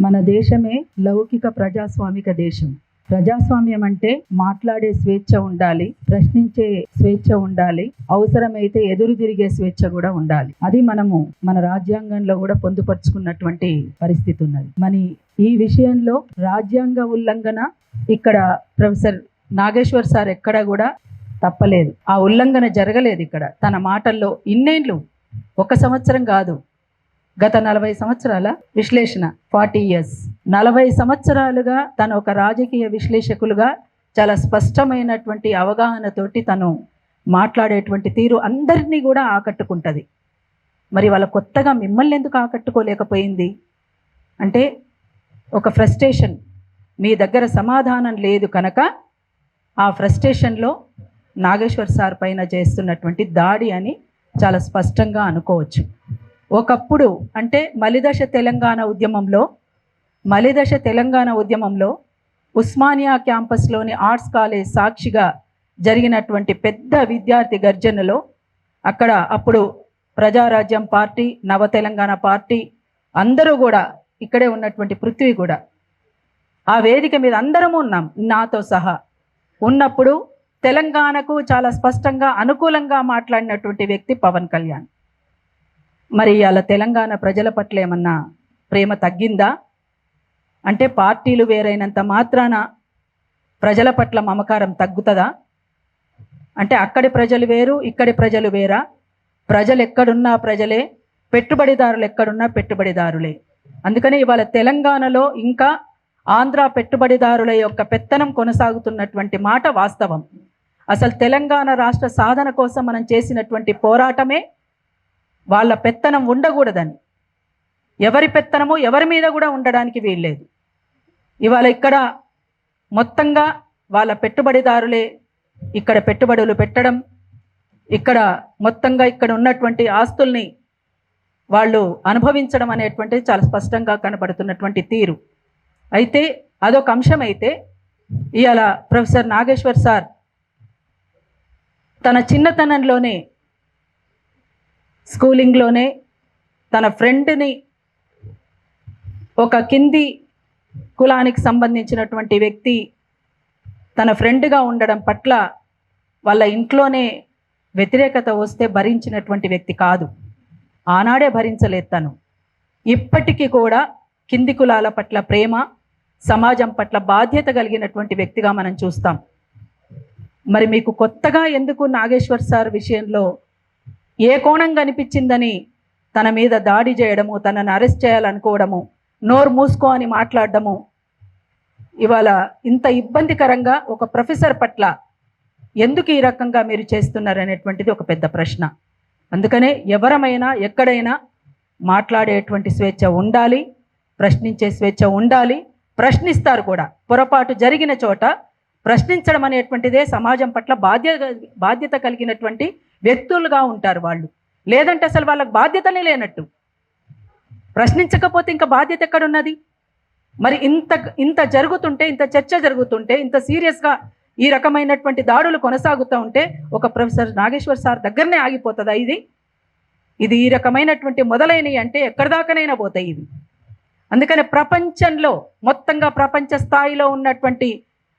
మన దేశమే లౌకిక ప్రజాస్వామిక దేశం. ప్రజాస్వామ్యం అంటే మాట్లాడే స్వేచ్ఛ ఉండాలి, ప్రశ్నించే స్వేచ్ఛ ఉండాలి, అవసరమైతే ఎదురు తిరిగే స్వేచ్ఛ కూడా ఉండాలి. అది మనము మన రాజ్యాంగంలో కూడా పొందుపరుచుకున్నటువంటి పరిస్థితి ఉన్నది. మరి ఈ విషయంలో రాజ్యాంగ ఉల్లంఘన ఇక్కడ ప్రొఫెసర్ నాగేశ్వర్ సార్ ఎక్కడ కూడా తప్పలేదు. ఆ ఉల్లంఘన జరగలేదు. ఇక్కడ తన మాటల్లో ఇన్నేళ్ళు, 1 సంవత్సరం కాదు, గత 40 సంవత్సరాల విశ్లేషణ, 40 years, 40 సంవత్సరాలుగా తను ఒక రాజకీయ విశ్లేషకులుగా చాలా స్పష్టమైనటువంటి అవగాహనతోటి తను మాట్లాడేటువంటి తీరు అందరినీ కూడా ఆకట్టుకుంటుంది. మరి వాళ్ళ కొత్తగా మిమ్మల్ని ఎందుకు ఆకట్టుకోలేకపోయింది అంటే ఒక ఫ్రస్ట్రేషన్, మీ దగ్గర సమాధానం లేదు కనుక ఆ ఫ్రస్ట్రేషన్లో నాగేశ్వర్ సార్ పైన చేస్తున్నటువంటి దాడి అని చాలా స్పష్టంగా అనుకోవచ్చు. ఒకప్పుడు అంటే మలిదశ తెలంగాణ ఉద్యమంలో ఉస్మానియా క్యాంపస్లోని ఆర్ట్స్ కాలేజ్ సాక్షిగా జరిగినటువంటి పెద్ద విద్యార్థి గర్జనలో అక్కడ అప్పుడు ప్రజారాజ్యం పార్టీ, నవ తెలంగాణ పార్టీ అందరూ కూడా, ఇక్కడే ఉన్నటువంటి పృథ్వీ కూడా ఆ వేదిక మీద అందరము ఉన్నాం, నాతో సహా ఉన్నప్పుడు తెలంగాణకు చాలా స్పష్టంగా అనుకూలంగా మాట్లాడినటువంటి వ్యక్తి పవన్ కళ్యాణ్. మరి అలా తెలంగాణ ప్రజల పట్ల ఏమన్నా ప్రేమ తగ్గిందా అంటే పార్టీలు వేరైనంత మాత్రాన ప్రజల పట్ల మమకారం తగ్గుతుందా అంటే అక్కడి ప్రజలు వేరు, ఇక్కడి ప్రజలు వేరా? ప్రజలు ఎక్కడున్నా ప్రజలే, పెట్టుబడిదారులు ఎక్కడున్నా పెట్టుబడిదారులే. అందుకని ఇవాళ తెలంగాణలో ఇంకా ఆంధ్ర పెట్టుబడిదారుల యొక్క పెత్తనం కొనసాగుతున్నటువంటి మాట వాస్తవం. అసలు తెలంగాణ రాష్ట్ర సాధన కోసం మనం చేసినటువంటి పోరాటమే వాళ్ళ పెత్తనం ఉండకూడదని, ఎవరి పెత్తనము ఎవరి మీద కూడా ఉండడానికి వీల్లేదు. ఇవాళ ఇక్కడ మొత్తంగా వాళ్ళ పెట్టుబడిదారులే ఇక్కడ పెట్టుబడులు పెట్టడం, ఇక్కడ మొత్తంగా ఇక్కడ ఉన్నటువంటి ఆస్తుల్ని వాళ్ళు అనుభవించడం అనేటువంటిది చాలా స్పష్టంగా కనబడుతున్నటువంటి తీరు. అయితే అదొక అంశం. అయితే ఇవాళ ప్రొఫెసర్ నాగేశ్వర్ సార్ తన చిన్నతనంలోనే, స్కూలింగ్లోనే తన ఫ్రెండ్ని, ఒక కింది కులానికి సంబంధించినటువంటి వ్యక్తి తన ఫ్రెండ్గా ఉండడం పట్ల వాళ్ళ ఇంట్లోనే వ్యతిరేకత వస్తే భరించినటువంటి వ్యక్తి కాదు. ఆనాడే భరించలేదు తను. ఇప్పటికీ కూడా కింది కులాల పట్ల ప్రేమ, సమాజం పట్ల బాధ్యత కలిగినటువంటి వ్యక్తిగా మనం చూస్తాం. మరి మీకు కొత్తగా ఎందుకు నాగేశ్వర్ సార్ విషయంలో ఏ కోణం కనిపించిందని తన మీద దాడి చేయడము, తనను అరెస్ట్ చేయాలనుకోవడము, నోరు మూసుకో అని మాట్లాడడము, ఇవాళ ఇంత ఇబ్బందికరంగా ఒక ప్రొఫెసర్ పట్ల ఎందుకు ఈ రకంగా మీరు చేస్తున్నారు అనేటువంటిది ఒక పెద్ద ప్రశ్న. అందుకనే ఎవరమైనా ఎక్కడైనా మాట్లాడేటువంటి స్వేచ్ఛ ఉండాలి, ప్రశ్నించే స్వేచ్ఛ ఉండాలి, ప్రశ్నిస్తారు కూడా. పొరపాటు జరిగిన చోట ప్రశ్నించడం అనేటువంటిదే సమాజం పట్ల బాధ్యత కలిగినటువంటి వ్యక్తులుగా ఉంటారు వాళ్ళు. లేదంటే అసలు వాళ్ళకి బాధ్యతనే లేనట్టు. ప్రశ్నించకపోతే ఇంకా బాధ్యత ఎక్కడున్నది? మరి ఇంత జరుగుతుంటే, ఇంత చర్చ జరుగుతుంటే, ఇంత సీరియస్గా ఈ రకమైనటువంటి దాడులు కొనసాగుతూ ఉంటే ఒక ప్రొఫెసర్ నాగేశ్వర్ సార్ దగ్గరనే ఆగిపోతుందా? ఇది ఈ రకమైనటువంటి మొదలైనవి అంటే ఎక్కడి దాకానైనా పోతాయి ఇవి. అందుకని ప్రపంచంలో మొత్తంగా ప్రపంచ స్థాయిలో ఉన్నటువంటి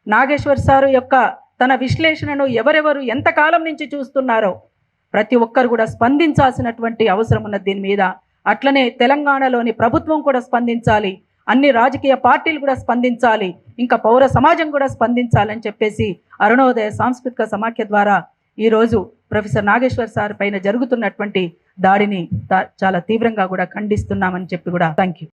నాగేశ్వర్ సారు యొక్క తన విశ్లేషణను ఎవరెవరు ఎంతకాలం నుంచి చూస్తున్నారో ప్రతి ఒక్కరు కూడా స్పందించాల్సినటువంటి అవసరం ఉన్నది దీని మీద. అట్లనే తెలంగాణలోని ప్రభుత్వం కూడా స్పందించాలి, అన్ని రాజకీయ పార్టీలు కూడా స్పందించాలి, ఇంకా పౌర సమాజం కూడా స్పందించాలని చెప్పేసి అరుణోదయ సాంస్కృతిక సమాఖ్య ద్వారా ఈరోజు ప్రొఫెసర్ నాగేశ్వర్ సార్ పైన జరుగుతున్నటువంటి దాడిని చాలా తీవ్రంగా కూడా ఖండిస్తున్నామని చెప్పి కూడా థ్యాంక్ యూ.